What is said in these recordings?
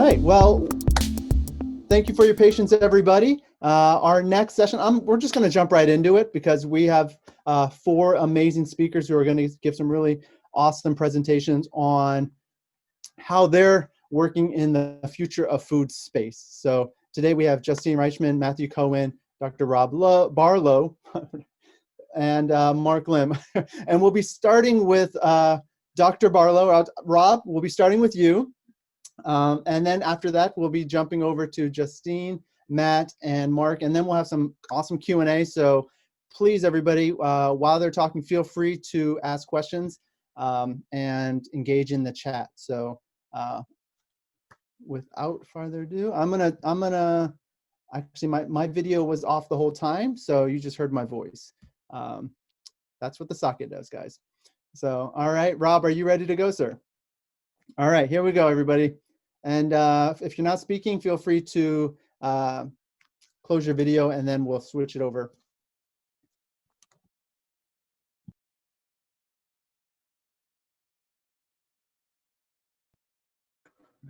right. Well, thank you for your patience, everybody. Our next session, we're just going to jump right into it because we have 4 amazing speakers who are going to give some really awesome presentations on how they're working in the future of food space. So today we have Justine Reichman, Matthew Cohen, Dr. Barlow, and Mark Lim. And we'll be starting with Dr. Barlow. Rob, we'll be starting with you. And then after that, we'll be jumping over to Justine, Matt, and Mark, and then we'll have some awesome Q&A. So please, everybody, while they're talking, feel free to ask questions and engage in the chat. So without further ado, I'm gonna actually my video was off the whole time, so you just heard my voice. That's what the socket does, guys. So all right, Rob, are you ready to go, sir? All right, here we go, everybody. And if you're not speaking, feel free to close your video and then we'll switch it over.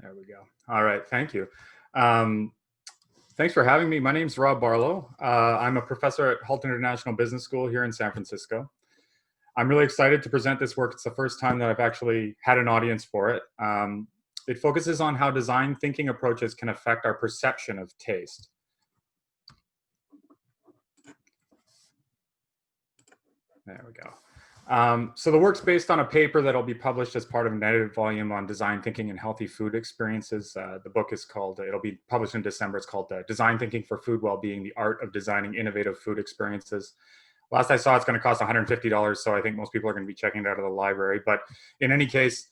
There we go. All right, thank you. Thanks for having me. My name's Rob Barlow. I'm a professor at Hult International Business School here in San Francisco. I'm really excited to present this work. It's the first time that I've actually had an audience for it. It focuses on how design thinking approaches can affect our perception of taste. There we go. So the work's based on a paper that'll be published as part of an edited volume on design thinking and healthy food experiences. The book is called, it'll be published in December. It's called Design Thinking for Food Wellbeing, the Art of Designing Innovative Food Experiences. Last I saw, it's going to cost $150, so I think most people are going to be checking it out of the library. But in any case,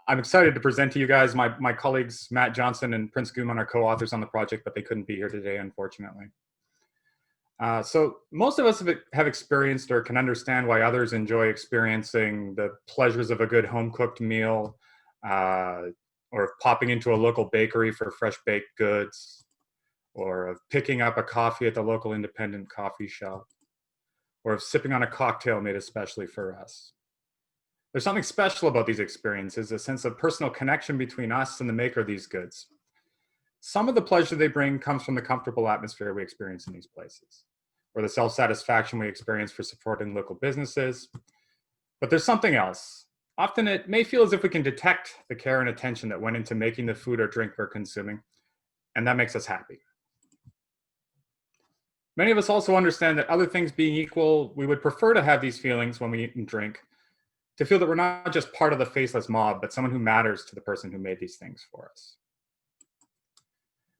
I'm excited to present to you guys. My colleagues, Matt Johnson and Prince Guman, are co-authors on the project, but they couldn't be here today, unfortunately. So most of us have experienced or can understand why others enjoy experiencing the pleasures of a good home-cooked meal, or popping into a local bakery for fresh baked goods, or of picking up a coffee at the local independent coffee shop, or of sipping on a cocktail made especially for us. There's something special about these experiences, a sense of personal connection between us and the maker of these goods. Some of the pleasure they bring comes from the comfortable atmosphere we experience in these places, or the self-satisfaction we experience for supporting local businesses. But there's something else. Often it may feel as if we can detect the care and attention that went into making the food or drink we're consuming, and that makes us happy. Many of us also understand that, other things being equal, we would prefer to have these feelings when we eat and drink, to feel that we're not just part of the faceless mob, but someone who matters to the person who made these things for us.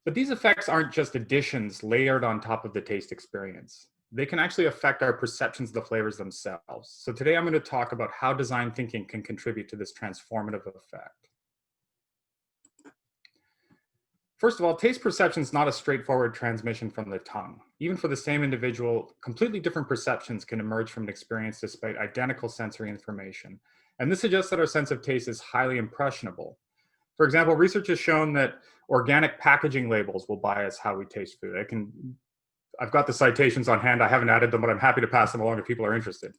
But these effects aren't just additions layered on top of the taste experience. They can actually affect our perceptions of the flavors themselves. So today I'm going to talk about how design thinking can contribute to this transformative effect. First of all, taste perception is not a straightforward transmission from the tongue. Even for the same individual, completely different perceptions can emerge from an experience despite identical sensory information. And this suggests that our sense of taste is highly impressionable. For example, research has shown that organic packaging labels will bias how we taste food. I've got the citations on hand. I haven't added them, but I'm happy to pass them along if people are interested.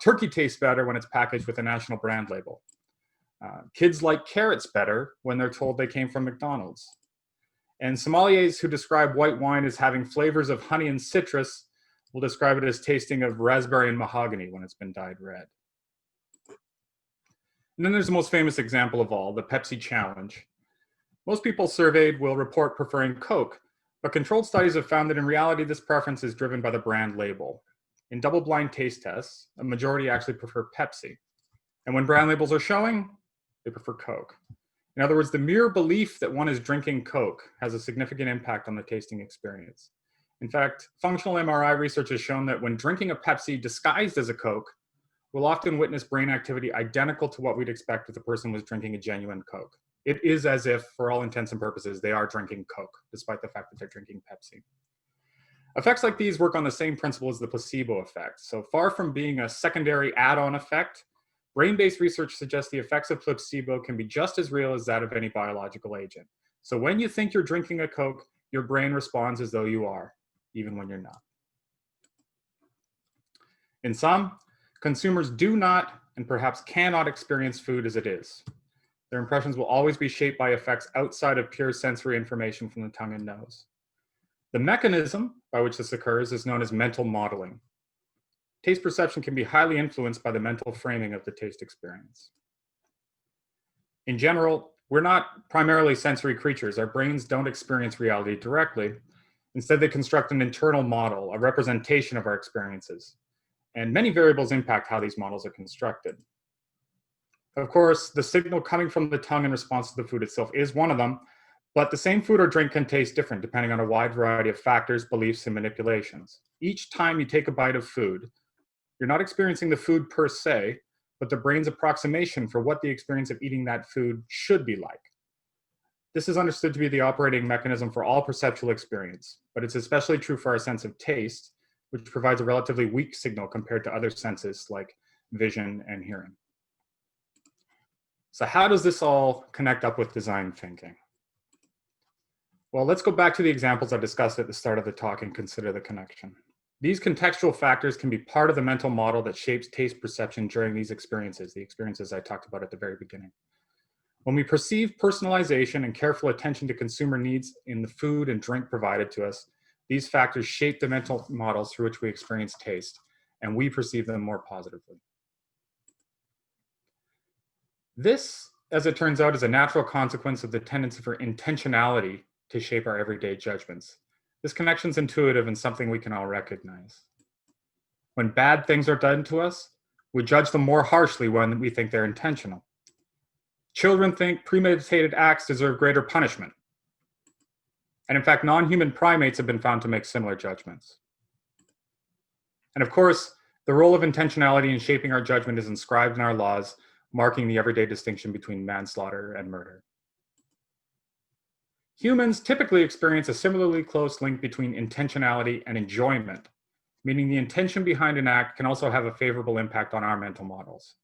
Turkey tastes better when it's packaged with a national brand label. Kids like carrots better when they're told they came from McDonald's. And sommeliers who describe white wine as having flavors of honey and citrus will describe it as tasting of raspberry and mahogany when it's been dyed red. And then there's the most famous example of all, the Pepsi challenge. Most people surveyed will report preferring Coke, but controlled studies have found that in reality, this preference is driven by the brand label. In double-blind taste tests, a majority actually prefer Pepsi. And when brand labels are showing, they prefer Coke. In other words, the mere belief that one is drinking Coke has a significant impact on the tasting experience. In fact, functional MRI research has shown that when drinking a Pepsi disguised as a Coke, we'll often witness brain activity identical to what we'd expect if the person was drinking a genuine Coke. It is as if, for all intents and purposes, they are drinking Coke, despite the fact that they're drinking Pepsi. Effects like these work on the same principle as the placebo effect. So far from being a secondary add-on effect, brain-based research suggests the effects of placebo can be just as real as that of any biological agent. So when you think you're drinking a Coke, your brain responds as though you are, even when you're not. In sum, consumers do not and perhaps cannot experience food as it is. Their impressions will always be shaped by effects outside of pure sensory information from the tongue and nose. The mechanism by which this occurs is known as mental modeling. Taste perception can be highly influenced by the mental framing of the taste experience. In general, we're not primarily sensory creatures. Our brains don't experience reality directly. Instead, they construct an internal model, a representation of our experiences. And many variables impact how these models are constructed. Of course, the signal coming from the tongue in response to the food itself is one of them, but the same food or drink can taste different depending on a wide variety of factors, beliefs, and manipulations. Each time you take a bite of food, you're not experiencing the food per se, but the brain's approximation for what the experience of eating that food should be like. This is understood to be the operating mechanism for all perceptual experience, but it's especially true for our sense of taste, which provides a relatively weak signal compared to other senses like vision and hearing. So how does this all connect up with design thinking? Well, let's go back to the examples I discussed at the start of the talk and consider the connection. These contextual factors can be part of the mental model that shapes taste perception during these experiences, the experiences I talked about at the very beginning. When we perceive personalization and careful attention to consumer needs in the food and drink provided to us, these factors shape the mental models through which we experience taste, and we perceive them more positively. This, as it turns out, is a natural consequence of the tendency for intentionality to shape our everyday judgments. This connection is intuitive and something we can all recognize. When bad things are done to us, we judge them more harshly when we think they're intentional. Children think premeditated acts deserve greater punishment. And in fact, non-human primates have been found to make similar judgments. And of course, the role of intentionality in shaping our judgment is inscribed in our laws, marking the everyday distinction between manslaughter and murder. Humans typically experience a similarly close link between intentionality and enjoyment, meaning the intention behind an act can also have a favorable impact on our mental models.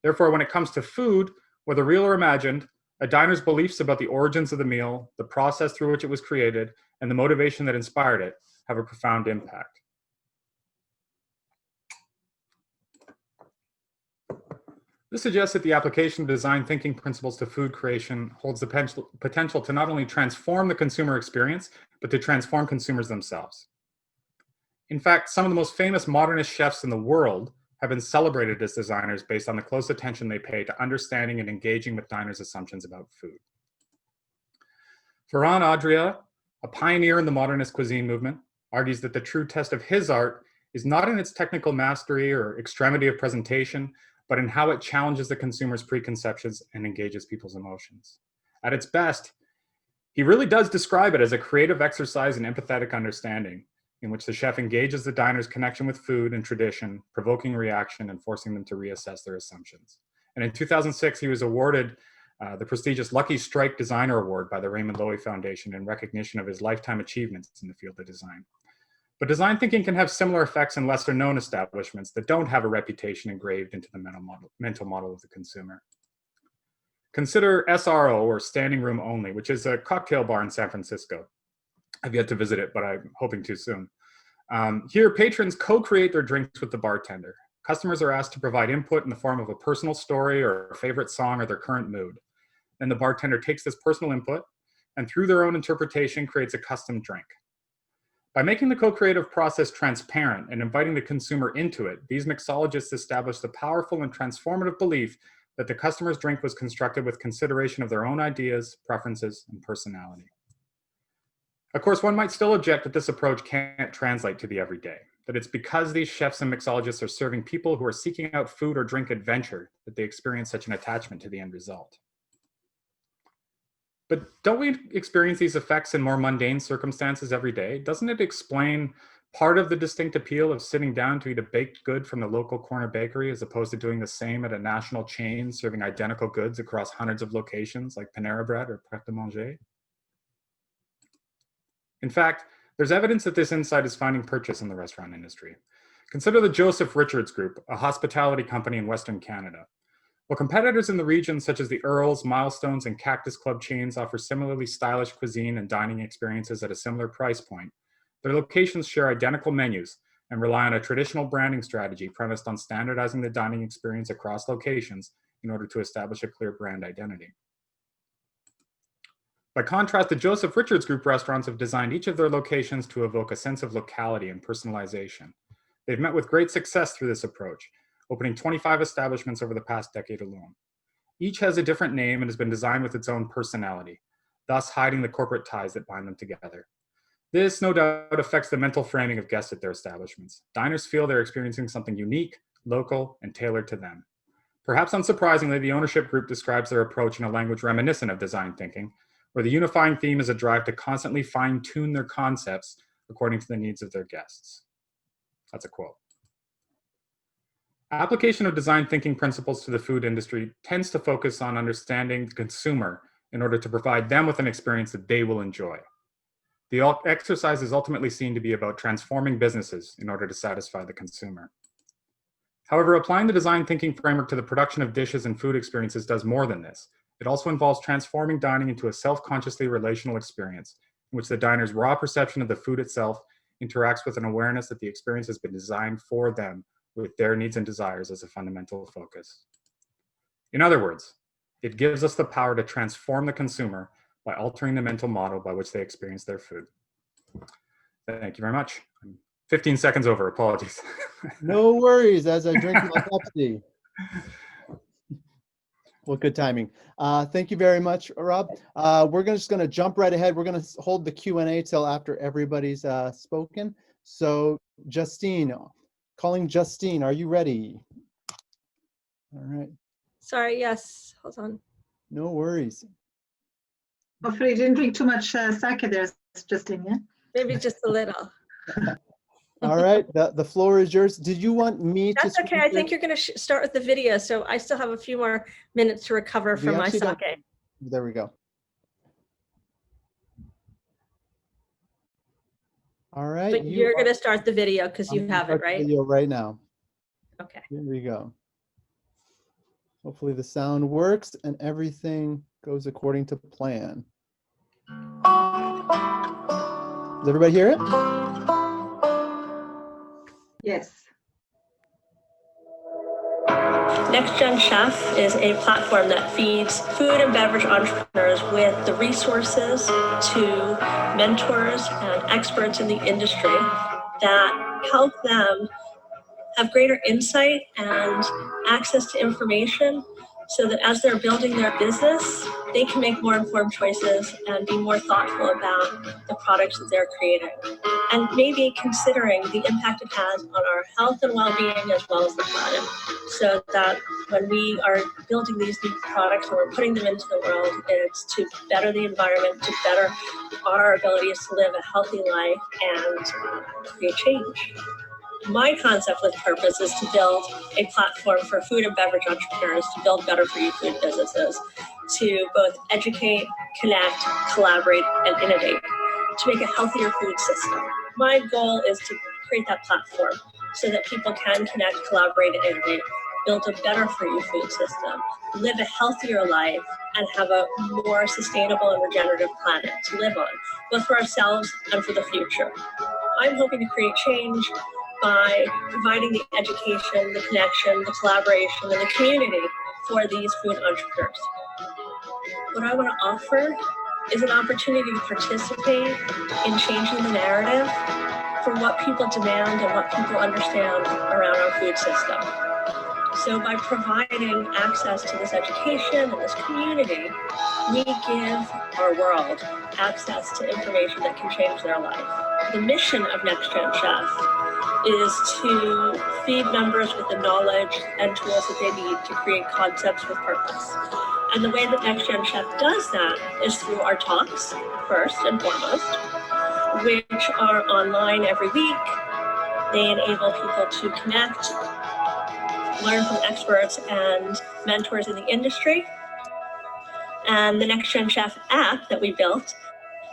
Therefore, when it comes to food, whether real or imagined, a diner's beliefs about the origins of the meal, the process through which it was created, and the motivation that inspired it have a profound impact. This suggests that the application of design thinking principles to food creation holds the potential to not only transform the consumer experience, but to transform consumers themselves. In fact, some of the most famous modernist chefs in the world have been celebrated as designers based on the close attention they pay to understanding and engaging with diners' assumptions about food. Ferran Adrià, a pioneer in the modernist cuisine movement, argues that the true test of his art is not in its technical mastery or extremity of presentation, but in how it challenges the consumer's preconceptions and engages people's emotions. At its best, he really does describe it as a creative exercise in empathetic understanding, in which the chef engages the diner's connection with food and tradition, provoking reaction and forcing them to reassess their assumptions. And in 2006, he was awarded the prestigious Lucky Strike Designer Award by the Raymond Loewy Foundation in recognition of his lifetime achievements in the field of design. But design thinking can have similar effects in lesser known establishments that don't have a reputation engraved into the mental model of the consumer. Consider SRO, or Standing Room Only, which is a cocktail bar in San Francisco. I've yet to visit it, but I'm hoping to soon. Here, patrons co-create their drinks with the bartender. Customers are asked to provide input in the form of a personal story or a favorite song or their current mood. Then the bartender takes this personal input and through their own interpretation creates a custom drink. By making the co-creative process transparent and inviting the consumer into it, these mixologists established the powerful and transformative belief that the customer's drink was constructed with consideration of their own ideas, preferences, and personality. Of course, one might still object that this approach can't translate to the everyday, that it's because these chefs and mixologists are serving people who are seeking out food or drink adventure that they experience such an attachment to the end result. But don't we experience these effects in more mundane circumstances every day? Doesn't it explain part of the distinct appeal of sitting down to eat a baked good from the local corner bakery as opposed to doing the same at a national chain serving identical goods across hundreds of locations like Panera Bread or Pret a Manger? In fact, there's evidence that this insight is finding purchase in the restaurant industry. Consider the Joseph Richards Group, a hospitality company in Western Canada. While competitors in the region such as the Earls, Milestones, and Cactus Club chains offer similarly stylish cuisine and dining experiences at a similar price point, their locations share identical menus and rely on a traditional branding strategy premised on standardizing the dining experience across locations in order to establish a clear brand identity. By contrast, the Joseph Richards Group restaurants have designed each of their locations to evoke a sense of locality and personalization. They've met with great success through this approach, opening 25 establishments over the past decade alone. Each has a different name and has been designed with its own personality, thus hiding the corporate ties that bind them together. This, no doubt, affects the mental framing of guests at their establishments. Diners feel they're experiencing something unique, local, and tailored to them. Perhaps unsurprisingly, the ownership group describes their approach in a language reminiscent of design thinking, where the unifying theme is a drive to constantly fine-tune their concepts according to the needs of their guests. That's a quote. Application of design thinking principles to the food industry tends to focus on understanding the consumer in order to provide them with an experience that they will enjoy. The exercise is ultimately seen to be about transforming businesses in order to satisfy the consumer. However, applying the design thinking framework to the production of dishes and food experiences does more than this. It also involves transforming dining into a self-consciously relational experience in which the diner's raw perception of the food itself interacts with an awareness that the experience has been designed for them with their needs and desires as a fundamental focus. In other words, it gives us the power to transform the consumer by altering the mental model by which they experience their food. Thank you very much. I'm 15 seconds over, apologies. No worries, as I drink my Pepsi. Well, good timing. Thank you very much, Rob. We're just going to jump right ahead. We're going to hold the Q&A till after everybody's spoken. So, Justine, calling Justine, are you ready? All right. Sorry, yes, hold on. No worries. Hopefully you didn't drink too much sake there, Justine, yeah? Maybe just a little. All right, the floor is yours. Did you want me to? That's okay. I think you're going to start with the video, so I still have a few more minutes to recover from my sake. There we go. All right. But you're going to start the video because you have it, right? Video right now. Okay. Here we go. Hopefully the sound works and everything goes according to plan. Does everybody hear it? Yes. NextGenChef is a platform that feeds food and beverage entrepreneurs with the resources to mentors and experts in the industry that help them have greater insight and access to information so that as they're building their business, they can make more informed choices and be more thoughtful about the products that they're creating. And maybe considering the impact it has on our health and well-being as well as the planet. So that when we are building these new products and we're putting them into the world, it's to better the environment, to better our abilities to live a healthy life and create change. My concept with purpose is to build a platform for food and beverage entrepreneurs to build better for you food businesses, to both educate, connect, collaborate, and innovate, to make a healthier food system. My goal is to create that platform so that people can connect, collaborate, and innovate, build a better for you food system, live a healthier life, and have a more sustainable and regenerative planet to live on, both for ourselves and for the future. I'm hoping to create change by providing the education, the connection, the collaboration, and the community for these food entrepreneurs. What I want to offer is an opportunity to participate in changing the narrative for what people demand and what people understand around our food system. So by providing access to this education and this community, we give our world access to information that can change their life. The mission of NextGenChef is to feed members with the knowledge and tools that they need to create concepts with purpose. And the way that NextGenChef does that is through our talks, first and foremost, which are online every week. They enable people to connect, learn from experts and mentors in the industry. And the NextGenChef app that we built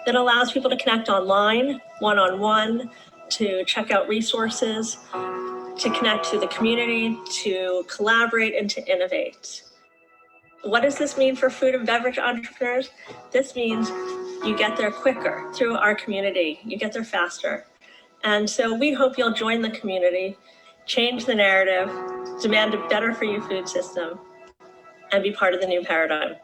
that allows people to connect online, one-on-one, to check out resources, to connect to the community, to collaborate, and to innovate. What does this mean for food and beverage entrepreneurs? This means you get there quicker through our community. You get there faster. And so we hope you'll join the community, change the narrative, demand a better for you food system, and be part of the new paradigm.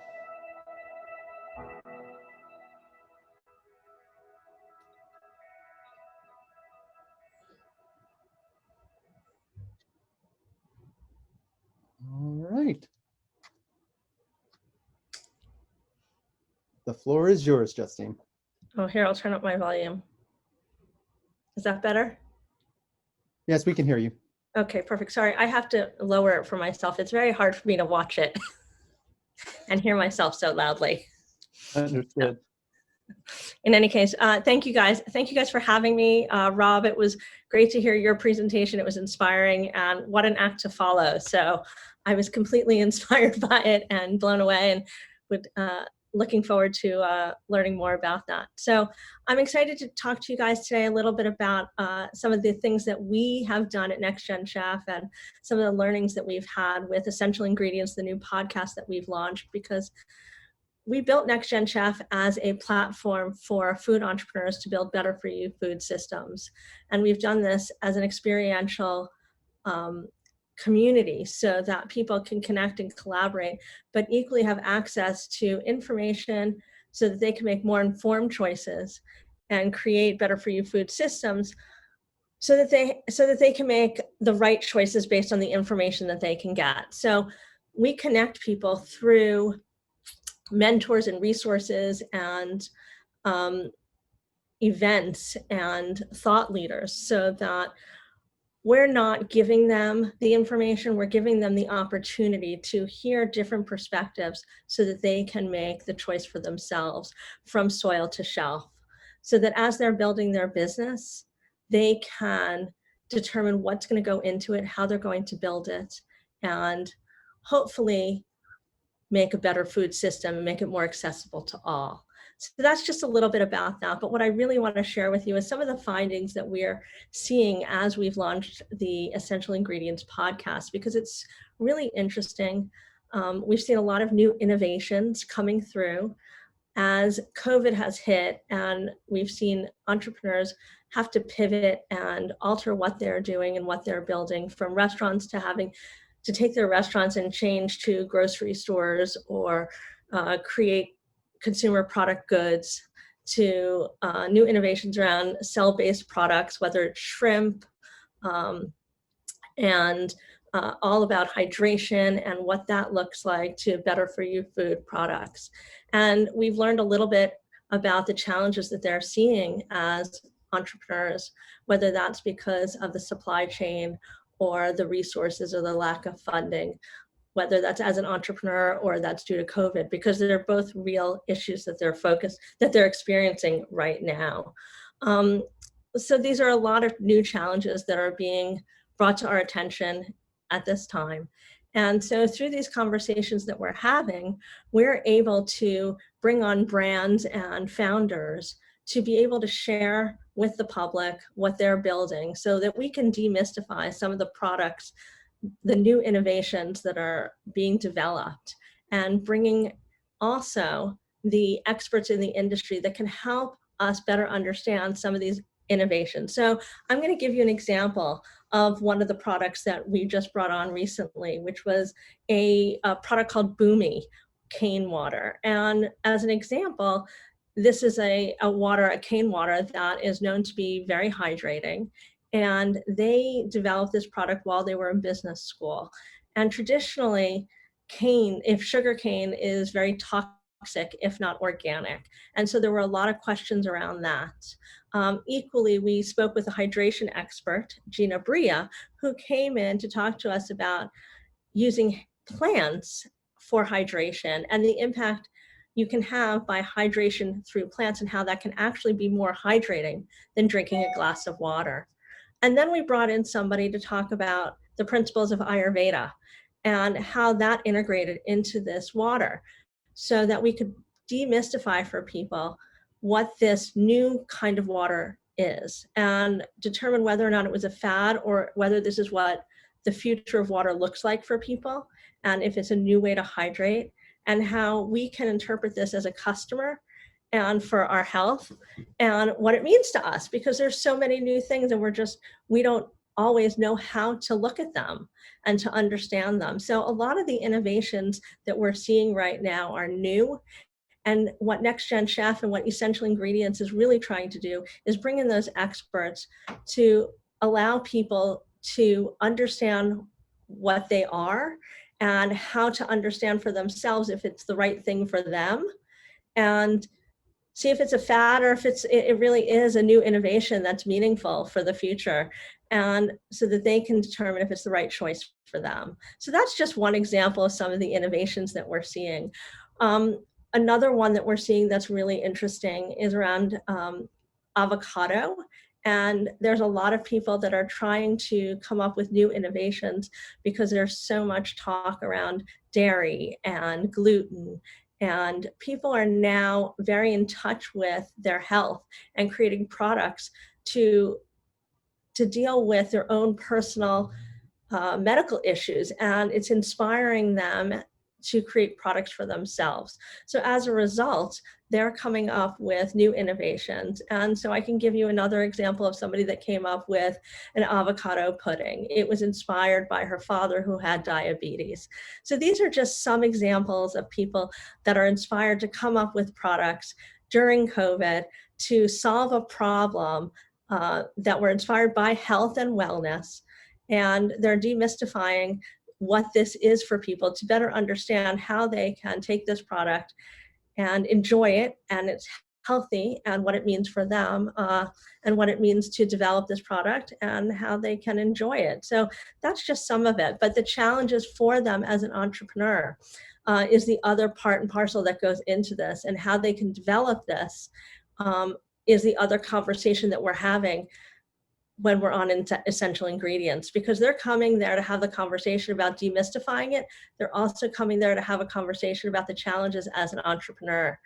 All right. The floor is yours, Justine. Oh, here, I'll turn up my volume. Is that better? Yes, we can hear you. Okay, perfect. Sorry, I have to lower it for myself. It's very hard for me to watch it and hear myself so loudly. Understood. In any case, thank you guys. Thank you guys for having me. Rob, it was great to hear your presentation. It was inspiring, and what an act to follow. So I was completely inspired by it and blown away, and would looking forward to learning more about that. So I'm excited to talk to you guys today a little bit about some of the things that we have done at NextGenChef and some of the learnings that we've had with Essential Ingredients, the new podcast that we've launched, because we built NextGenChef as a platform for food entrepreneurs to build better for you food systems. And we've done this as an experiential community so that people can connect and collaborate, but equally have access to information so that they can make more informed choices and create better for you food systems so that they can make the right choices based on the information that they can get. So we connect people through mentors and resources and events and thought leaders, so that we're not giving them the information, we're giving them the opportunity to hear different perspectives so that they can make the choice for themselves from soil to shelf. So that as they're building their business, they can determine what's going to go into it, how they're going to build it, and hopefully make a better food system and make it more accessible to all. So that's just a little bit about that. But what I really want to share with you is some of the findings that we're seeing as we've launched the Essential Ingredients podcast, because it's really interesting. We've seen a lot of new innovations coming through as COVID has hit, and we've seen entrepreneurs have to pivot and alter what they're doing and what they're building, from restaurants to having to take their restaurants and change to grocery stores, or create consumer product goods, to new innovations around cell-based products, whether it's shrimp, and all about hydration and what that looks like, to better for you food products. And we've learned a little bit about the challenges that they're seeing as entrepreneurs, whether that's because of the supply chain or the resources or the lack of funding, whether that's as an entrepreneur or that's due to COVID, because they're both real issues that they're experiencing right now. So these are a lot of new challenges that are being brought to our attention at this time. And so through these conversations that we're having, we're able to bring on brands and founders to be able to share with the public what they're building, so that we can demystify some of the products, the new innovations that are being developed, and bringing also the experts in the industry that can help us better understand some of these innovations. So I'm going to give you an example of one of the products that we just brought on recently, which was a product called Boomy cane water. And as an example, this is a cane water that is known to be very hydrating. And they developed this product while they were in business school. And traditionally, sugar cane is very toxic, if not organic. And so there were a lot of questions around that. Equally, we spoke with a hydration expert, Gina Bria, who came in to talk to us about using plants for hydration and the impact you can have by hydration through plants, and how that can actually be more hydrating than drinking a glass of water. And then we brought in somebody to talk about the principles of Ayurveda and how that integrated into this water, so that we could demystify for people what this new kind of water is, and determine whether or not it was a fad, or whether this is what the future of water looks like for people, and if it's a new way to hydrate, and how we can interpret this as a customer and for our health, and what it means to us, because there's so many new things, and we don't always know how to look at them and to understand them. So a lot of the innovations that we're seeing right now are new. And what NextGenChef and what Essential Ingredients is really trying to do is bring in those experts to allow people to understand what they are and how to understand for themselves if it's the right thing for them, and see if it's a fad or if it really is a new innovation that's meaningful for the future, and so that they can determine if it's the right choice for them. So that's just one example of some of the innovations that we're seeing. Another one that we're seeing that's really interesting is around avocado. And there's a lot of people that are trying to come up with new innovations because there's so much talk around dairy and gluten. And people are now very in touch with their health and creating products to deal with their own personal medical issues. And it's inspiring them to create products for themselves. So as a result, they're coming up with new innovations. And so I can give you another example of somebody that came up with an avocado pudding. It was inspired by her father who had diabetes. So these are just some examples of people that are inspired to come up with products during COVID to solve a problem that were inspired by health and wellness. And they're demystifying what this is for people to better understand how they can take this product and enjoy it, and it's healthy, and what it means for them, and what it means to develop this product and how they can enjoy it. So that's just some of it. But the challenges for them as an entrepreneur is the other part and parcel that goes into this, and how they can develop this is the other conversation that we're having when we're on essential ingredients, because they're coming there to have the conversation about demystifying it. They're also coming there to have a conversation about the challenges as an entrepreneur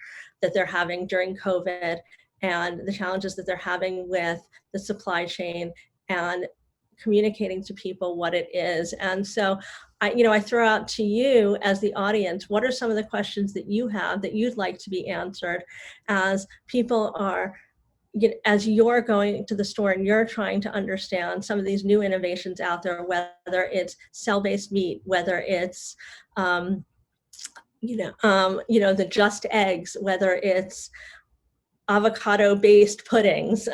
that they're having during COVID, and the challenges that they're having with the supply chain and communicating to people what it is. And so I throw out to you as the audience, what are some of the questions that you have that you'd like to be answered as people are, as you're going to the store and you're trying to understand some of these new innovations out there, whether it's cell-based meat, whether it's, the just eggs, whether it's avocado-based puddings,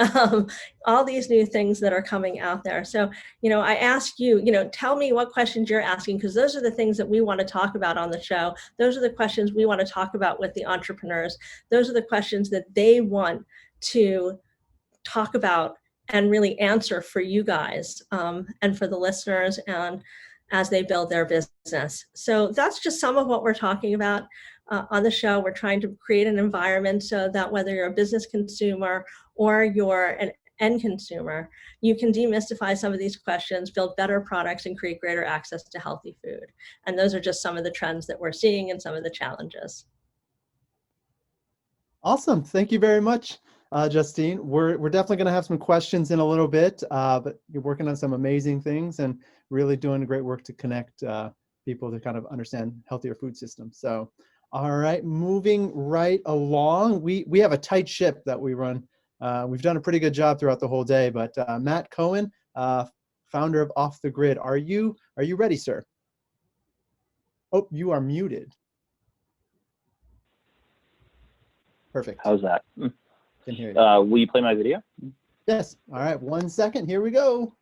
all these new things that are coming out there. So, I ask you, tell me what questions you're asking, because those are the things that we want to talk about on the show. Those are the questions we want to talk about with the entrepreneurs. Those are the questions that they want to talk about and really answer for you guys and for the listeners, and as they build their business. So that's just some of what we're talking about on the show. We're trying to create an environment so that whether you're a business consumer or you're an end consumer, you can demystify some of these questions, build better products, and create greater access to healthy food. And those are just some of the trends that we're seeing and some of the challenges. Awesome. Thank you very much, Justine. We're definitely going to have some questions in a little bit, but you're working on some amazing things and really doing great work to connect people to kind of understand healthier food systems. So, all right, moving right along. We have a tight ship that we run. We've done a pretty good job throughout the whole day, but Matt Cohen, founder of Off the Grid, are you ready, sir? Oh, you are muted. Perfect. How's that? Can hear you. Will you play my video? Yes. All right. 1 second. Here we go.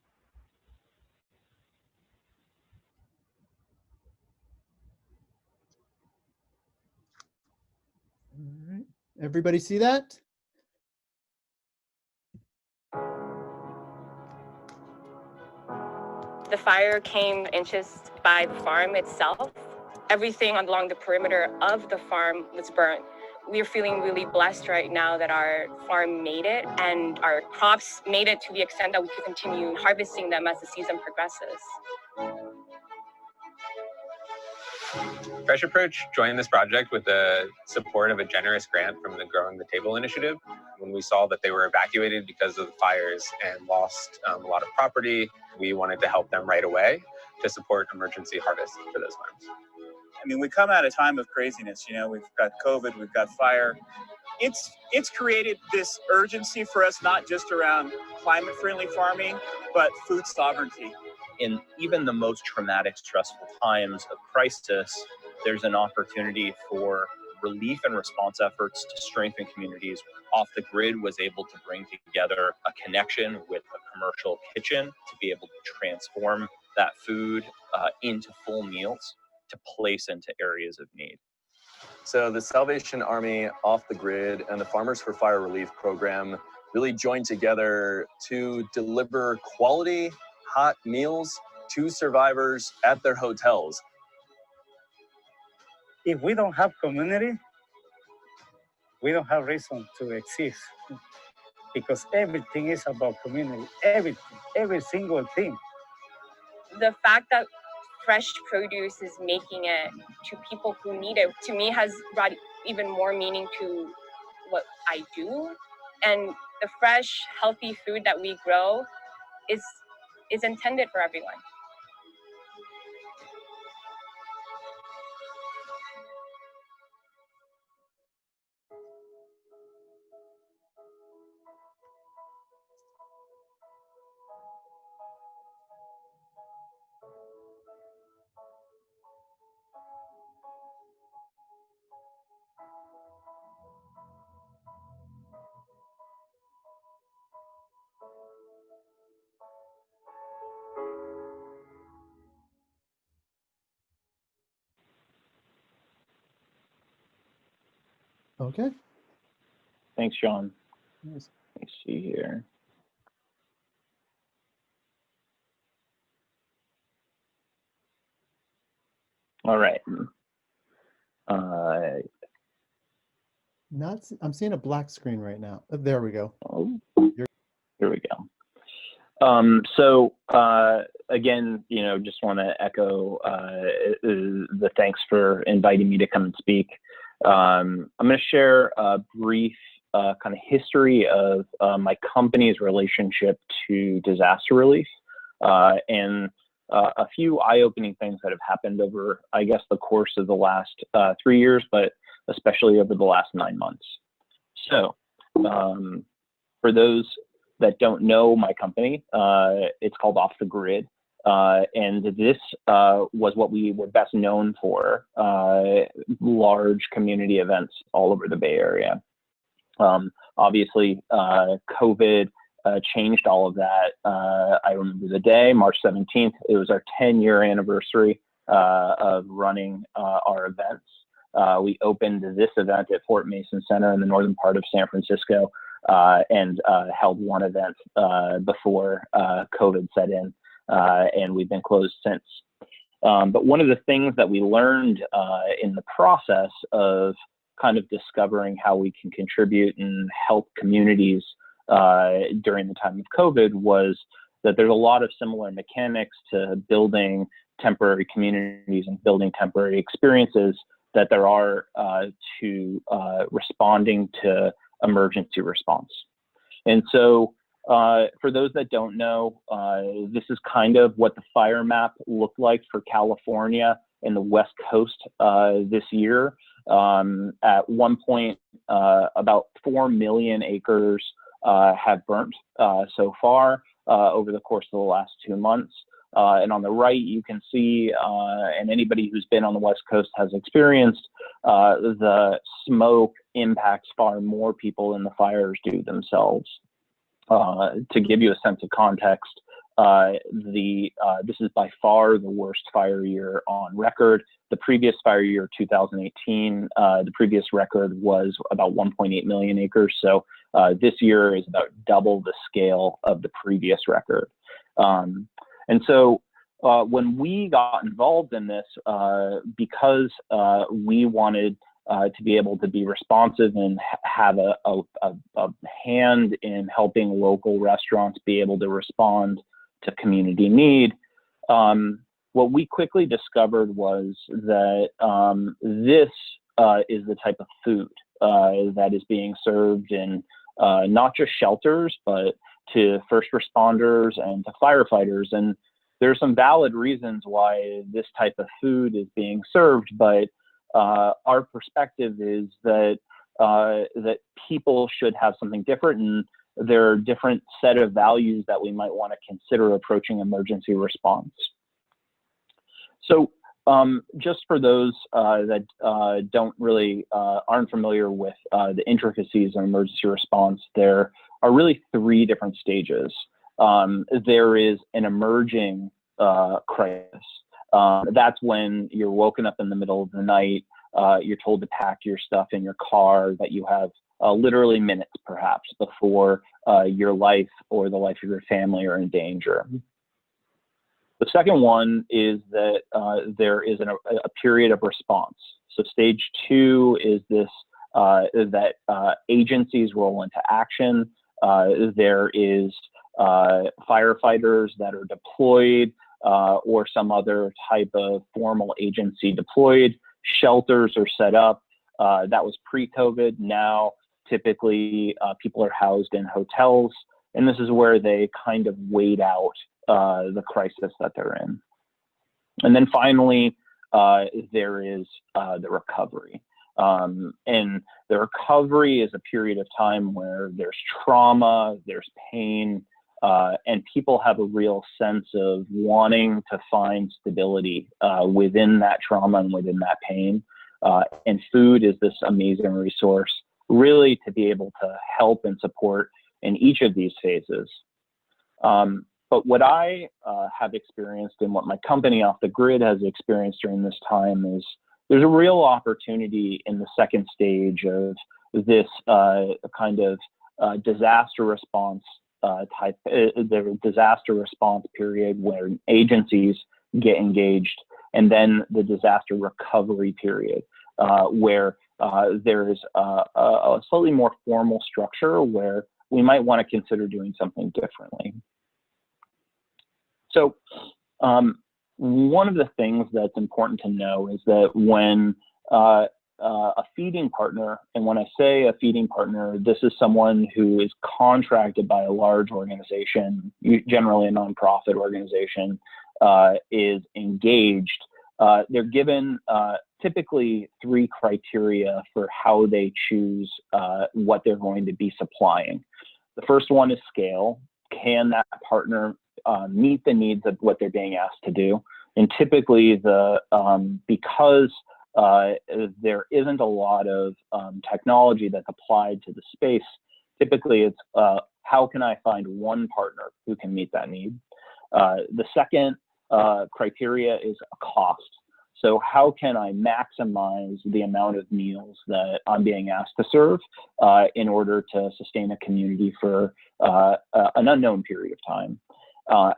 All right. Everybody see that? The fire came inches by the farm itself. Everything along the perimeter of the farm was burnt. We're feeling really blessed right now that our farm made it and our crops made it to the extent that we could continue harvesting them as the season progresses. Fresh Approach joined this project with the support of a generous grant from the Growing the Table initiative. When we saw that they were evacuated because of the fires and lost a lot of property, we wanted to help them right away to support emergency harvest for those farms. I mean, we come at a time of craziness. We've got COVID, we've got fire, it's created this urgency for us, not just around climate-friendly farming, but food sovereignty. In even the most traumatic, stressful times of crisis, there's an opportunity for relief and response efforts to strengthen communities. Off the Grid was able to bring together a connection with a commercial kitchen to be able to transform that food into full meals to place into areas of need. So the Salvation Army, Off the Grid, and the Farmers for Fire Relief program really joined together to deliver quality hot meals to survivors at their hotels. If we don't have community, we don't have reason to exist, because everything is about community, everything, every single thing. The fact that fresh produce is making it to people who need it, to me, has brought even more meaning to what I do. And the fresh, healthy food that we grow is intended for everyone. Okay. Thanks, Sean. Nice. Let me see here. All right. I'm seeing a black screen right now. There we go. Here we go. Again, just want to echo the thanks for inviting me to come and speak. I'm going to share a brief kind of history of my company's relationship to disaster relief and a few eye-opening things that have happened over, I guess, the course of the last 3 years, but especially over the last 9 months. So for those that don't know my company, it's called Off the Grid. And this was what we were best known for, large community events all over the Bay Area. Obviously, COVID changed all of that. I remember the day, March 17th, it was our 10-year anniversary of running our events. We opened this event at Fort Mason Center in the northern part of San Francisco and held one event before COVID set in, and we've been closed since. But one of the things that we learned in the process of kind of discovering how we can contribute and help communities during the time of COVID was that there's a lot of similar mechanics to building temporary communities and building temporary experiences that there are to responding to emergency response. And so for those that don't know, this is kind of what the fire map looked like for California and the West Coast this year. At one point, about 4 million acres have burnt so far over the course of the last 2 months. And on the right, you can see, and anybody who's been on the West Coast has experienced, the smoke impacts far more people than the fires do themselves. To give you a sense of context, this is by far the worst fire year on record. The previous fire year, 2018, the previous record was about 1.8 million acres. So this year is about double the scale of the previous record. And so when we got involved in this, because we wanted to be able to be responsive and have a hand in helping local restaurants be able to respond to community need, what we quickly discovered was that this is the type of food that is being served in not just shelters, but to first responders and to firefighters. And there's some valid reasons why this type of food is being served, but our perspective is that that people should have something different, and there are different set of values that we might want to consider approaching emergency response. So just for those that don't really aren't familiar with the intricacies of emergency response, there are really 3 different stages. There is an emerging crisis. That's when you're woken up in the middle of the night. You're told to pack your stuff in your car, that you have literally minutes perhaps before your life or the life of your family are in danger. The second one is that there is a period of response. So stage 2 is this, that agencies roll into action. There is firefighters that are deployed or some other type of formal agency deployed. Shelters are set up. That was pre-COVID. Now, typically, people are housed in hotels, and this is where they kind of wait out the crisis that they're in. And then finally, there is the recovery. And the recovery is a period of time where there's trauma, there's pain, and people have a real sense of wanting to find stability within that trauma and within that pain. And food is this amazing resource, really, to be able to help and support in each of these phases. But what I have experienced and what my company Off the Grid has experienced during this time is there's a real opportunity in the second stage of this kind of disaster response the disaster response period where agencies get engaged, and then the disaster recovery period where there's a slightly more formal structure where we might want to consider doing something differently. So one of the things that's important to know is that when a feeding partner, and when I say a feeding partner, this is someone who is contracted by a large organization, generally a nonprofit organization, is engaged, they're given typically 3 criteria for how they choose what they're going to be supplying. The first one is scale. Can that partner meet the needs of what they're being asked to do? And typically, because there isn't a lot of technology that's applied to the space, typically it's how can I find one partner who can meet that need? The second criteria is a cost. So how can I maximize the amount of meals that I'm being asked to serve in order to sustain a community for an unknown period of time?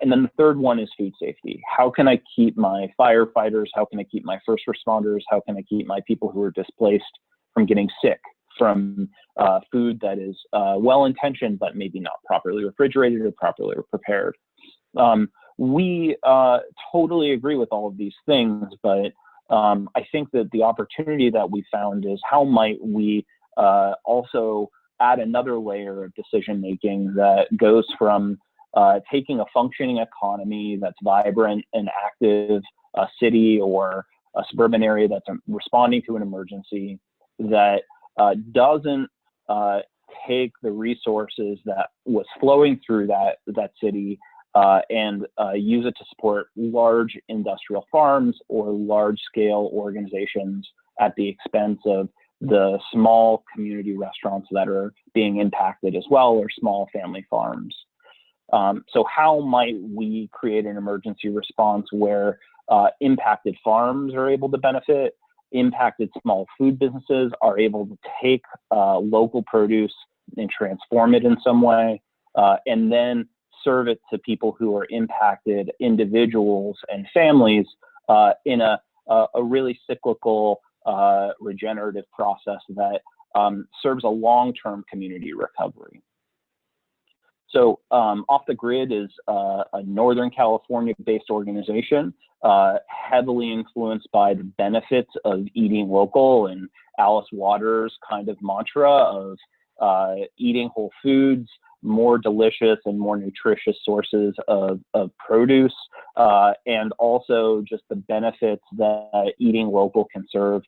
And then the third one is food safety. How can I keep my firefighters? How can I keep my first responders? How can I keep my people who are displaced from getting sick from food that is well-intentioned but maybe not properly refrigerated or properly prepared? We totally agree with all of these things, but I think that the opportunity that we found is how might we also add another layer of decision-making that goes from taking a functioning economy that's vibrant and active, a city or a suburban area that's responding to an emergency, that doesn't take the resources that was flowing through that city and use it to support large industrial farms or large-scale organizations at the expense of the small community restaurants that are being impacted as well, or small family farms. So how might we create an emergency response where impacted farms are able to benefit, impacted small food businesses are able to take local produce and transform it in some way, and then serve it to people who are impacted individuals and families in a really cyclical regenerative process that serves a long-term community recovery. So Off the Grid is a Northern California-based organization, heavily influenced by the benefits of eating local and Alice Waters' kind of mantra of eating whole foods, more delicious and more nutritious sources of produce, and also just the benefits that eating local can serve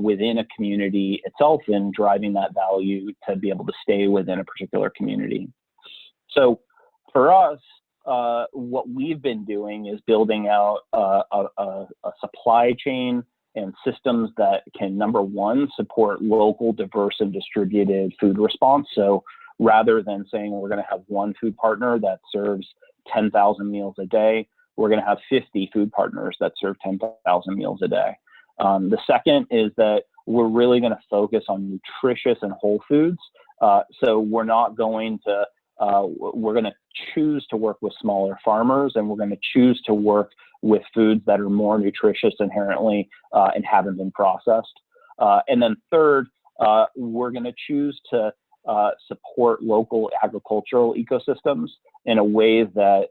within a community itself and driving that value to be able to stay within a particular community. So for us, what we've been doing is building out a supply chain and systems that can, number one, support local, diverse, and distributed food response. So rather than saying we're going to have one food partner that serves 10,000 meals a day, we're going to have 50 food partners that serve 10,000 meals a day. The second is that we're really going to focus on nutritious and whole foods. So we're not going to, we're going to choose to work with smaller farmers, and we're going to choose to work with foods that are more nutritious inherently and haven't been processed. And then third, we're going to choose to support local agricultural ecosystems in a way that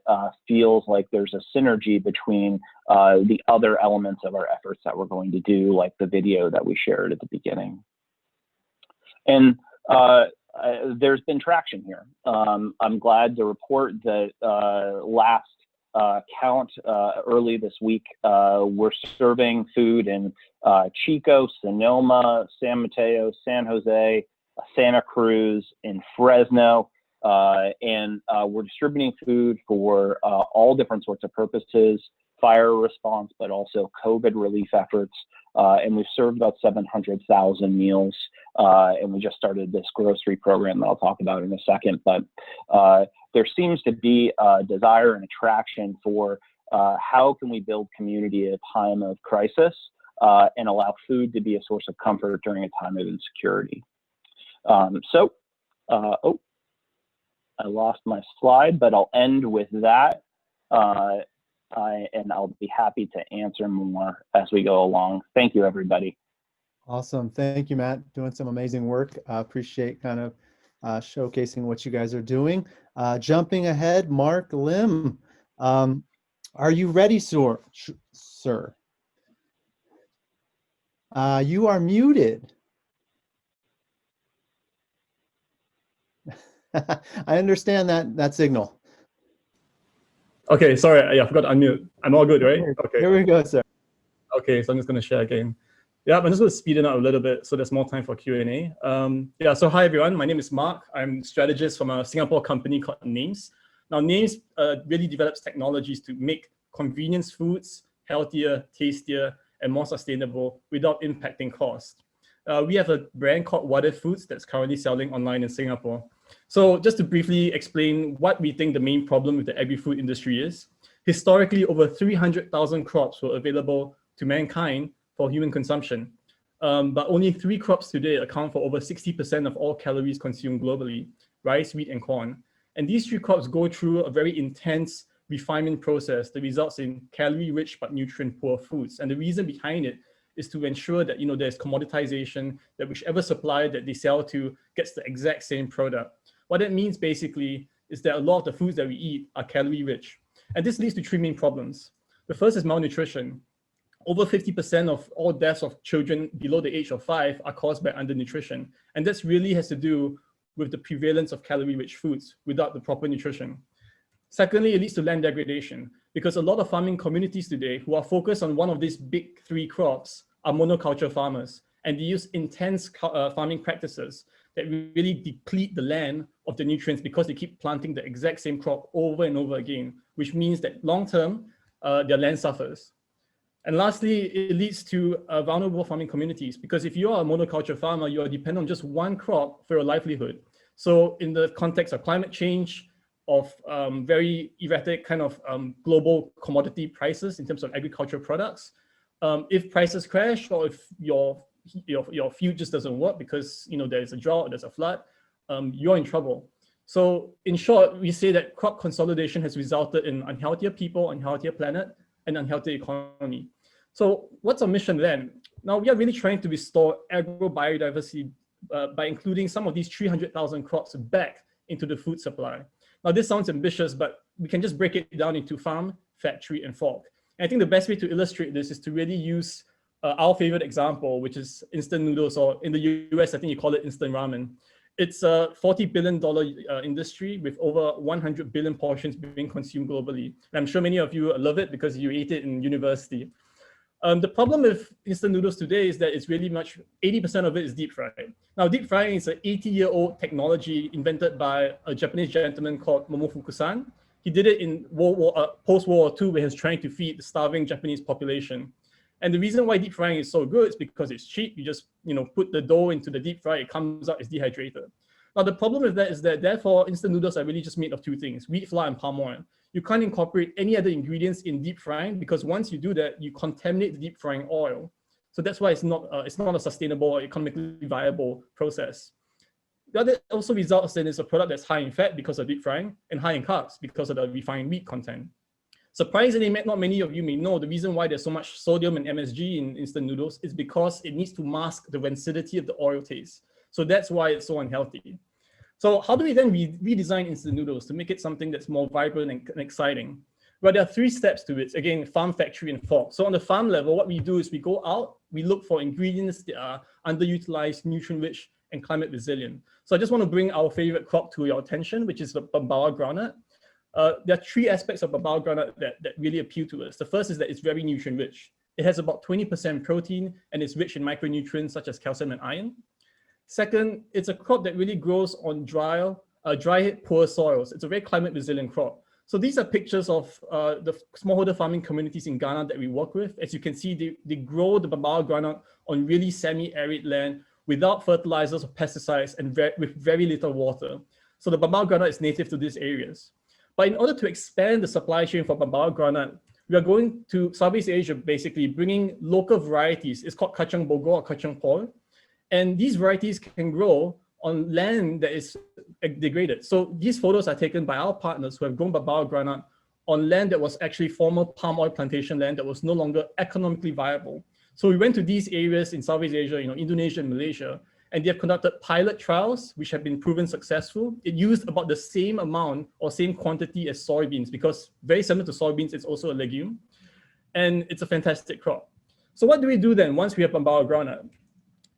feels like there's a synergy between the other elements of our efforts that we're going to do, like the video that we shared at the beginning. And there's been traction here. I'm glad to report that last count early this week, we're serving food in Chico, Sonoma, San Mateo, San Jose, Santa Cruz, in Fresno, and we're distributing food for all different sorts of purposes, fire response, but also COVID relief efforts. And we've served about 700,000 meals. And we just started this grocery program that I'll talk about in a second. But there seems to be a desire and attraction for how can we build community at a time of crisis and allow food to be a source of comfort during a time of insecurity. Oh, I lost my slide, but I'll end with that. And I'll be happy to answer more as we go along. Thank you, everybody. Awesome. Thank you, Matt. Doing some amazing work. I appreciate kind of showcasing what you guys are doing. Jumping ahead, Mark Lim, are you ready, sir? You are muted. I understand that signal. Okay, sorry, yeah, I forgot to unmute. I'm all good, right? Okay. Here we go, sir. Okay, so I'm just going to share again. Yeah, I'm just going to speed it up a little bit so there's more time for Q&A. Yeah, so hi everyone, my name is Mark. I'm a strategist from a Singapore company called NamZ. Now, NamZ really develops technologies to make convenience foods healthier, tastier, and more sustainable without impacting cost. We have a brand called What If Foods that's currently selling online in Singapore. So just to briefly explain what we think the main problem with the agri-food industry is, historically over 300,000 crops were available to mankind for human consumption. But only 3 crops today account for over 60% of all calories consumed globally: rice, wheat, and corn. And these 3 crops go through a very intense refinement process that results in calorie-rich but nutrient-poor foods. And the reason behind it is to ensure that there's commoditization, that whichever supplier that they sell to gets the exact same product. What that means basically is that a lot of the foods that we eat are calorie-rich. And this leads to 3 main problems. The first is malnutrition. Over 50% of all deaths of children below the age of 5 are caused by undernutrition. And this really has to do with the prevalence of calorie-rich foods without the proper nutrition. Secondly, it leads to land degradation, because a lot of farming communities today who are focused on one of these big 3 crops are monoculture farmers, and they use intense farming practices that really deplete the land of the nutrients because they keep planting the exact same crop over and over again, which means that long-term, their land suffers. And lastly, it leads to vulnerable farming communities, because if you are a monoculture farmer, you are dependent on just one crop for your livelihood. So in the context of climate change, of very erratic kind of global commodity prices in terms of agricultural products, if prices crash, or if your field just doesn't work because there's a drought, there's a flood, you're in trouble. So in short, we say that crop consolidation has resulted in unhealthier people, unhealthier planet, and unhealthy economy. So what's our mission then? Now, we are really trying to restore agrobiodiversity by including some of these 300,000 crops back into the food supply. Now, this sounds ambitious, but we can just break it down into farm, factory, and fork. And I think the best way to illustrate this is to really use our favorite example, which is instant noodles, or in the US, I think you call it instant ramen. It's a $40 billion industry with over 100 billion portions being consumed globally. And I'm sure many of you love it because you ate it in university. The problem with instant noodles today is that it's really 80% of it is deep fried. Now, deep frying is an 80-year-old technology invented by a Japanese gentleman called Momofuku-san. He did it in post-World War II, where he was trying to feed the starving Japanese population. And the reason why deep frying is so good is because it's cheap. You just put the dough into the deep fry, it comes out, it's dehydrated. Now, the problem with that is that therefore instant noodles are really just made of two things: wheat flour and palm oil. You can't incorporate any other ingredients in deep frying, because once you do that, you contaminate the deep frying oil. So that's why it's not a sustainable or economically viable process. The other also results in is a product that's high in fat because of deep frying and high in carbs because of the refined wheat content. Surprisingly, not many of you may know the reason why there's so much sodium and MSG in instant noodles is because it needs to mask the rancidity of the oil taste. So that's why it's so unhealthy. So how do we then redesign instant noodles to make it something that's more vibrant and exciting? Well, there are 3 steps to it. Again, farm, factory, and fork. So on the farm level, what we do is we go out, we look for ingredients that are underutilized, nutrient-rich, and climate resilient. So I just want to bring our favorite crop to your attention, which is the bambara groundnut. There are 3 aspects of bambara groundnut that really appeal to us. The first is that it's very nutrient-rich. It has about 20% protein, and it's rich in micronutrients such as calcium and iron. Second, it's a crop that really grows on dry, poor soils. It's a very climate resilient crop. So these are pictures of the smallholder farming communities in Ghana that we work with. As you can see, they grow the bambara groundnut on really semi-arid land without fertilizers or pesticides and with very little water. So the bambara groundnut is native to these areas. But in order to expand the supply chain for bambara groundnut, we are going to Southeast Asia, basically bringing local varieties. It's called kacang bogo or kacang pol. And these varieties can grow on land that is degraded. So these photos are taken by our partners who have grown bambara groundnut on land that was actually former palm oil plantation land that was no longer economically viable. So we went to these areas in Southeast Asia, Indonesia and Malaysia, and they have conducted pilot trials, which have been proven successful. It used about the same amount or same quantity as soybeans, because very similar to soybeans, it's also a legume. And it's a fantastic crop. So what do we do then once we have bambara groundnut?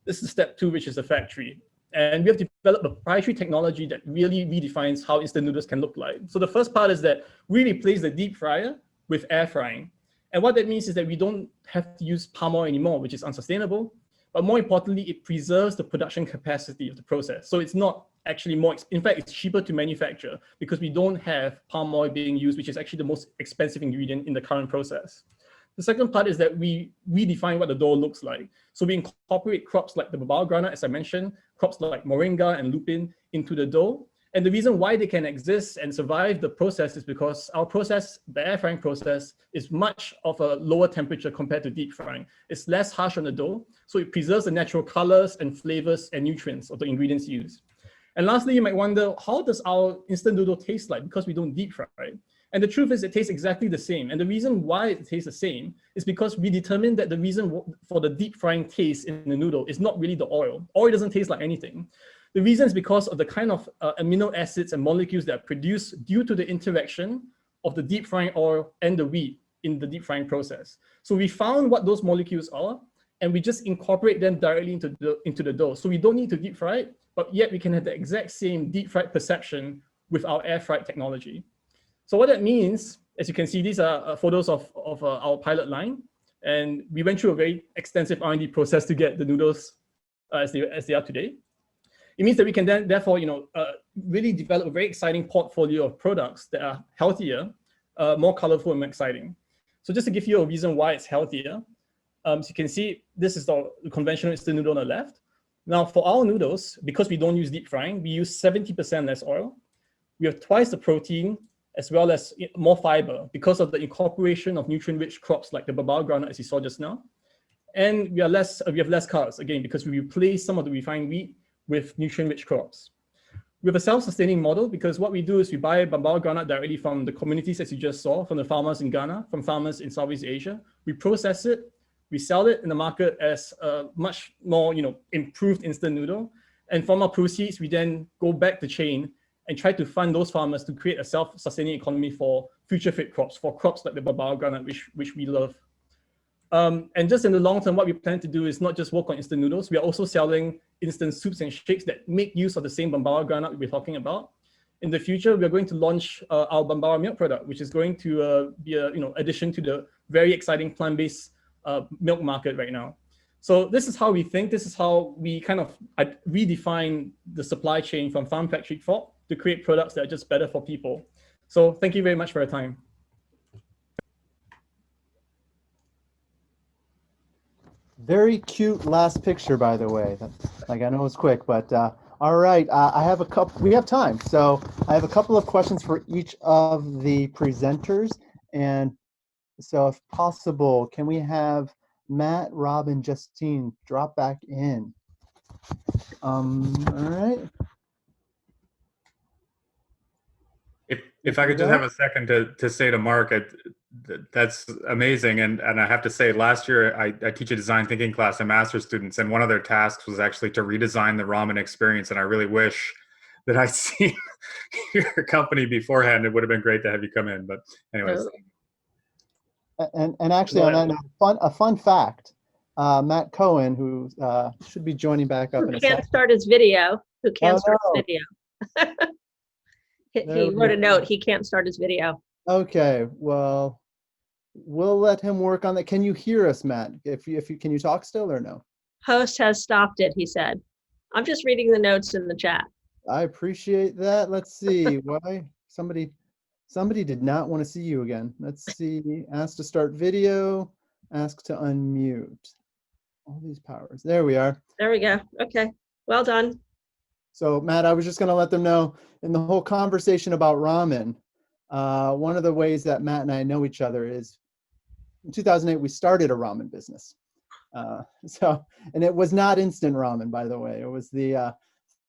This is step 2, which is the factory. And we have developed a proprietary technology that really redefines how instant noodles can look like. So the first part is that we replace the deep fryer with air frying. And what that means is that we don't have to use palm oil anymore, which is unsustainable. But more importantly, it preserves the production capacity of the process. So it's not actually in fact, it's cheaper to manufacture because we don't have palm oil being used, which is actually the most expensive ingredient in the current process. The second part is that we redefine what the dough looks like. So we incorporate crops like the bambara groundnut, as I mentioned, crops like moringa and lupin into the dough. And the reason why they can exist and survive the process is because our process, the air frying process, is much of a lower temperature compared to deep frying. It's less harsh on the dough, so it preserves the natural colors and flavors and nutrients of the ingredients used. And lastly, you might wonder, how does our instant noodle taste like because we don't deep fry it? And the truth is it tastes exactly the same. And the reason why it tastes the same is because we determined that the reason for the deep frying taste in the noodle is not really the oil. Oil doesn't taste like anything. The reason is because of the kind of amino acids and molecules that are produced due to the interaction of the deep frying oil and the wheat in the deep frying process. So we found what those molecules are, and we just incorporate them directly into the dough. So we don't need to deep fry it, but yet we can have the exact same deep fried perception with our air fried technology. So what that means, as you can see, these are photos of our pilot line. And we went through a very extensive R&D process to get the noodles as they are today. It means that we can then, therefore, really develop a very exciting portfolio of products that are healthier, more colorful and more exciting. So just to give you a reason why it's healthier, so you can see this is the conventional instant noodle on the left. Now for our noodles, because we don't use deep frying, we use 70% less oil. We have twice the protein, as well as more fiber because of the incorporation of nutrient-rich crops like the bambara groundnut, as you saw just now. And we have less carbs, again, because we replace some of the refined wheat with nutrient-rich crops. We have a self-sustaining model because what we do is we buy bambara groundnut directly from the communities, as you just saw, from the farmers in Ghana, from farmers in Southeast Asia. We process it, we sell it in the market as a much more improved instant noodle. And from our proceeds, we then go back the chain and try to fund those farmers to create a self-sustaining economy for future fit crops, for crops like the bambara groundnut, which we love. And just in the long term, what we plan to do is not just work on instant noodles. We are also selling instant soups and shakes that make use of the same bambara groundnut we're talking about. In the future, we are going to launch our bambara milk product, which is going to be an addition to the very exciting plant-based milk market right now. So this is how we think. This is how we kind of redefine the supply chain from farm factory fork to create products that are just better for people. So thank you very much for your time. Very cute last picture, by the way. Like, I know it's quick, but all right. I have a couple. We have time, so I have a couple of questions for each of the presenters. And so, if possible, can we have Matt, Rob, and Justine drop back in? All right. If I could just have a second to say to Mark, that's amazing. And I have to say, last year I teach a design thinking class to master's students, and one of their tasks was actually to redesign the ramen experience. And I really wish that I'd seen your company beforehand. It would have been great to have you come in. But anyways. And actually, on that note, a fun fact, Matt Cohen, who should be joining back up in a second. Who can't start his video. He wrote a note, he can't start his video. Okay, well, we'll let him work on that. Can you hear us, Matt? Can you talk still or no? Host has stopped it, he said. I'm just reading the notes in the chat. I appreciate that. Let's see. Why? Somebody did not want to see you again. Let's see. Ask to start video. Ask to unmute. All these powers. There we are. There we go. Okay. Well done. So, Matt, I was just going to let them know in the whole conversation about ramen, one of the ways that Matt and I know each other is in 2008, we started a ramen business. And it was not instant ramen, by the way. It was the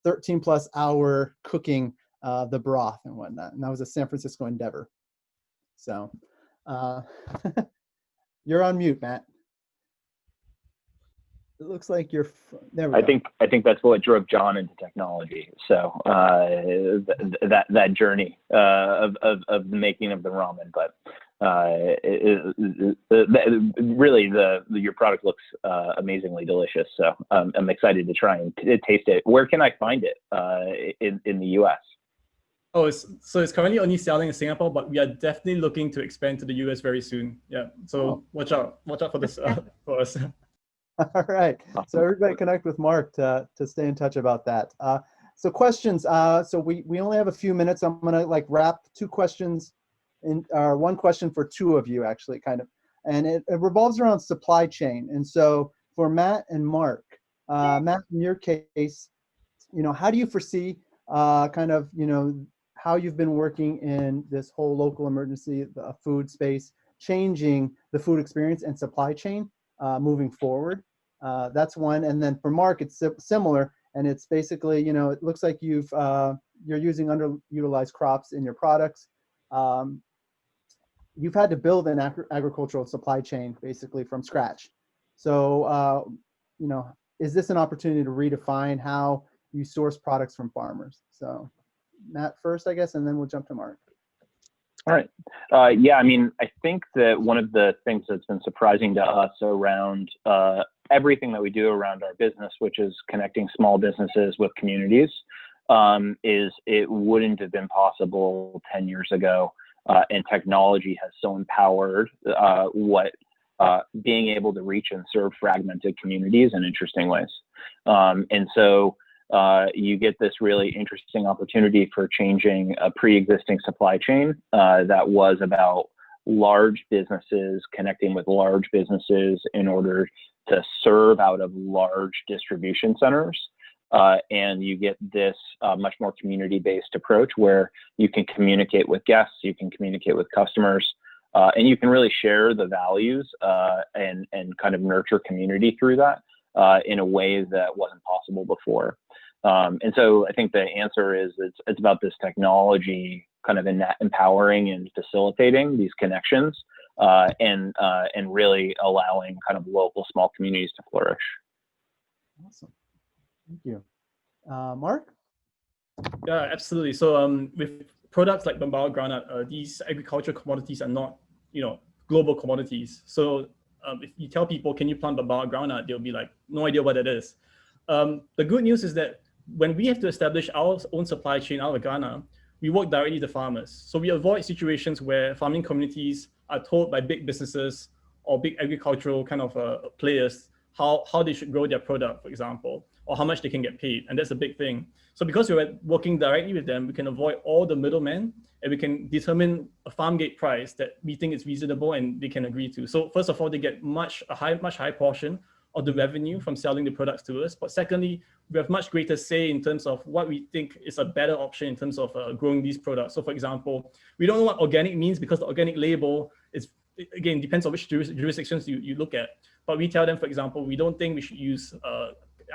13+ hour cooking the broth and whatnot. And that was a San Francisco endeavor. So you're on mute, Matt. It looks like you're there. We go. I think that's what drove John into technology. So that journey of the making of the ramen, but really your product looks amazingly delicious. So I'm excited to try and taste it. Where can I find it in the US? Oh, so it's currently only selling in Singapore, but we are definitely looking to expand to the US very soon. Yeah. So watch out for this for us. All right. So everybody connect with Mark to stay in touch about that. So questions. So we only have a few minutes. I'm gonna wrap two questions in, one question for two of you actually, kind of, and it revolves around supply chain. And so for Matt and Mark, Matt, in your case, how do you foresee how you've been working in this whole local emergency food space, changing the food experience and supply chain moving forward? That's one. And then for Mark, it's similar, and it's basically, it looks like you're using underutilized crops in your products. You've had to build an agricultural supply chain basically from scratch. So, is this an opportunity to redefine how you source products from farmers? So Matt first, I guess, and then we'll jump to Mark. All right. Yeah, I think that one of the things that's been surprising to us around everything that we do around our business, which is connecting small businesses with communities, is it wouldn't have been possible 10 years ago. And technology has so empowered being able to reach and serve fragmented communities in interesting ways. And so you get this really interesting opportunity for changing a pre-existing supply chain that was about large businesses connecting with large businesses in order to serve out of large distribution centers. And you get this much more community-based approach where you can communicate with guests, you can communicate with customers, and you can really share the values and kind of nurture community through that in a way that wasn't possible before. And so I think the answer is it's about this technology kind of empowering and facilitating these connections and really allowing kind of local small communities to flourish. Awesome. Thank you. Mark? Yeah, absolutely. So with products like bambara groundnut, these agricultural commodities are not, global commodities. So if you tell people, can you plant bambara groundnut, they'll be like, no idea what it is. The good news is that when we have to establish our own supply chain out of Ghana, we work directly with the farmers. So we avoid situations where farming communities are told by big businesses or big agricultural kind of players how they should grow their product, for example, or how much they can get paid. And that's a big thing. So because we're working directly with them, we can avoid all the middlemen, and we can determine a farm gate price that we think is reasonable and they can agree to. So first of all, they get much high portion of the revenue from selling the products to us. But secondly, we have much greater say in terms of what we think is a better option in terms of growing these products. So for example, we don't know what organic means because the organic label is, again, depends on which jurisdictions you look at. But we tell them, for example, we don't think we should use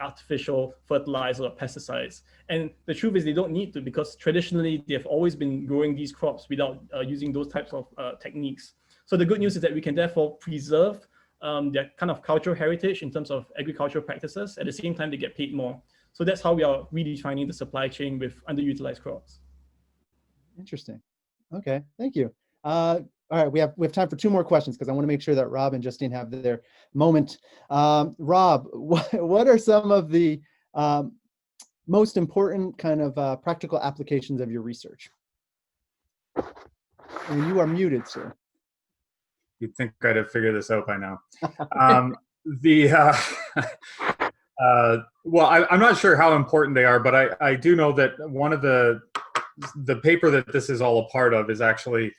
artificial fertilizer or pesticides. And the truth is they don't need to, because traditionally they've always been growing these crops without using those types of techniques. So the good news is that we can therefore preserve their kind of cultural heritage in terms of agricultural practices. At the same time, they get paid more. So that's how we are redefining the supply chain with underutilized crops. Interesting. Okay, thank you. All right, we have time for two more questions because I want to make sure that Rob and Justine have their moment. Rob, what are some of the most important kind of practical applications of your research? And you are muted, sir. You'd think I'd have figured this out by now. Well, I'm not sure how important they are, but I do know that one of the paper that this is all a part of is actually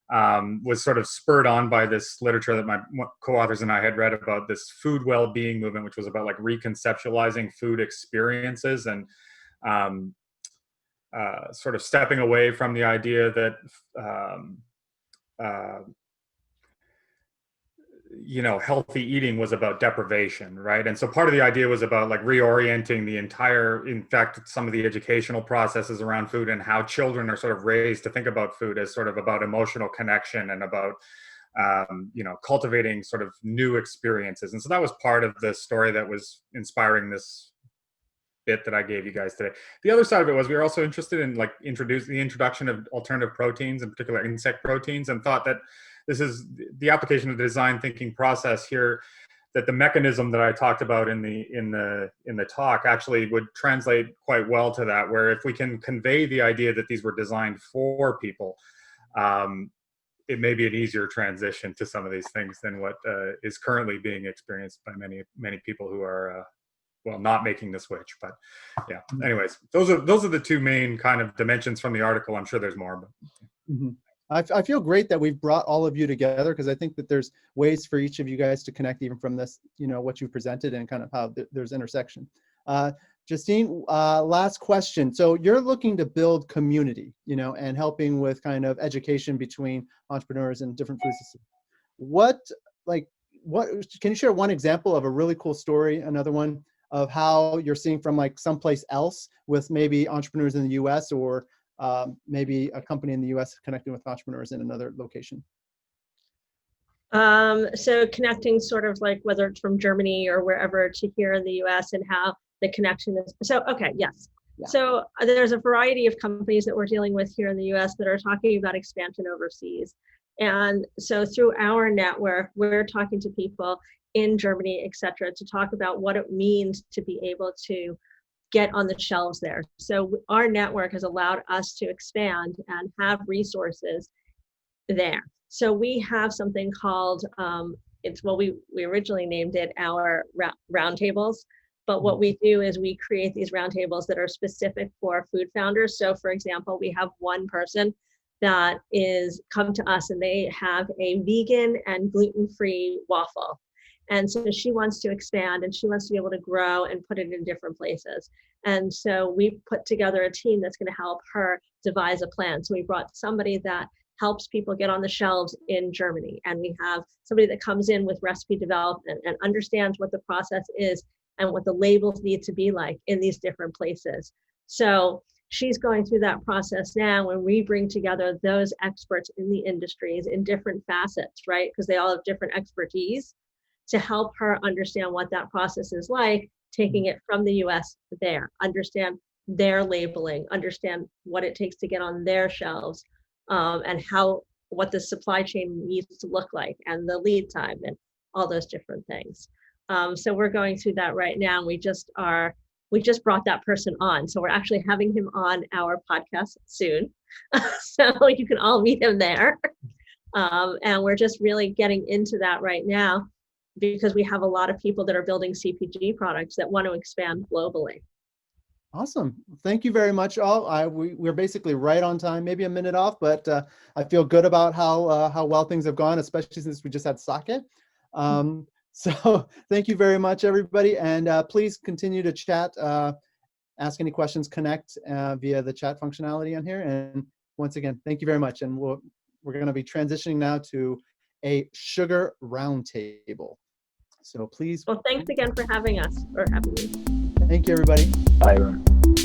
was sort of spurred on by this literature that my co-authors and I had read about this food well-being movement, which was about like reconceptualizing food experiences and sort of stepping away from the idea that healthy eating was about deprivation, right? And so part of the idea was about like reorienting the entire, in fact, some of the educational processes around food and how children are sort of raised to think about food as sort of about emotional connection and about, cultivating sort of new experiences. And so that was part of the story that was inspiring this bit that I gave you guys today. The other side of it was we were also interested in like the introduction of alternative proteins, in particular insect proteins, and thought that this is the application of the design thinking process here, that the mechanism that I talked about in the talk actually would translate quite well to that, where if we can convey the idea that these were designed for people, it may be an easier transition to some of these things than what is currently being experienced by many people who are not making the switch. But yeah, anyways, those are the two main kind of dimensions from the article. I'm sure there's more, but mm-hmm. I feel great that we've brought all of you together, because I think that there's ways for each of you guys to connect even from this, what you presented and kind of how there's intersection. Justine, last question. So you're looking to build community, and helping with kind of education between entrepreneurs and different food systems. What can you share one example of a really cool story, another one of how you're seeing from like someplace else with maybe entrepreneurs in the US, or maybe a company in the US connecting with entrepreneurs in another location? So connecting sort of like whether it's from Germany or wherever to here in the US, and how the connection is. So, okay, yes. Yeah. So there's a variety of companies that we're dealing with here in the US that are talking about expansion overseas. And so through our network, we're talking to people in Germany, et cetera, to talk about what it means to be able to get on the shelves there. So our network has allowed us to expand and have resources there. So we have something called, we originally named it our roundtables, but what we do is we create these roundtables that are specific for food founders. So for example, we have one person that is come to us and they have a vegan and gluten-free waffle. And so she wants to expand and she wants to be able to grow and put it in different places. And so we put together a team that's going to help her devise a plan. So we brought somebody that helps people get on the shelves in Germany. And we have somebody that comes in with recipe development and understands what the process is and what the labels need to be like in these different places. So she's going through that process now when we bring together those experts in the industries in different facets, right? Because they all have different expertise, to help her understand what that process is like, taking it from the US there, understand their labeling, understand what it takes to get on their shelves, and what the supply chain needs to look like, and the lead time, and all those different things. So we're going through that right now. We just brought that person on. So we're actually having him on our podcast soon. So you can all meet him there. And we're just really getting into that right now because we have a lot of people that are building CPG products that want to expand globally. Awesome. Thank you very much, all. We're basically right on time, maybe a minute off, but I feel good about how well things have gone, especially since we just had sake. So thank you very much, everybody. And please continue to chat, ask any questions, connect via the chat functionality on here. And once again, thank you very much. And we're going to be transitioning now to a sugar roundtable. So please. Well, thanks again for having us, or having me. Thank you, everybody. Bye, everyone.